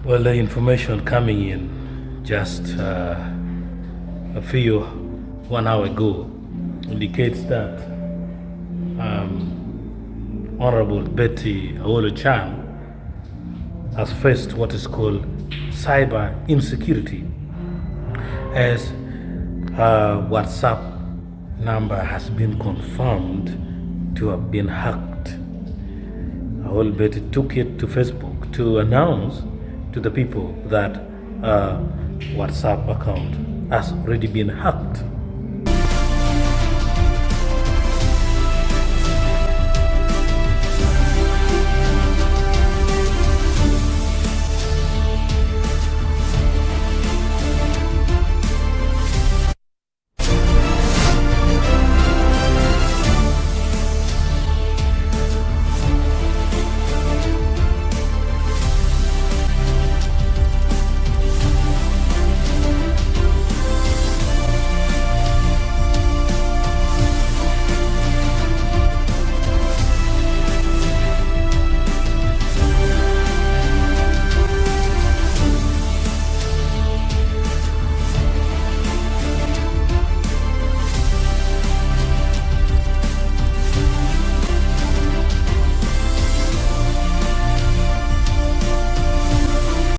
Well, the information coming in just a few 1 hour ago indicates that Honorable Betty Chan has faced what is called cyber insecurity, as her WhatsApp number has been confirmed to have been hacked. Honorable Betty took it to Facebook to announce to the people that WhatsApp account has already been hacked.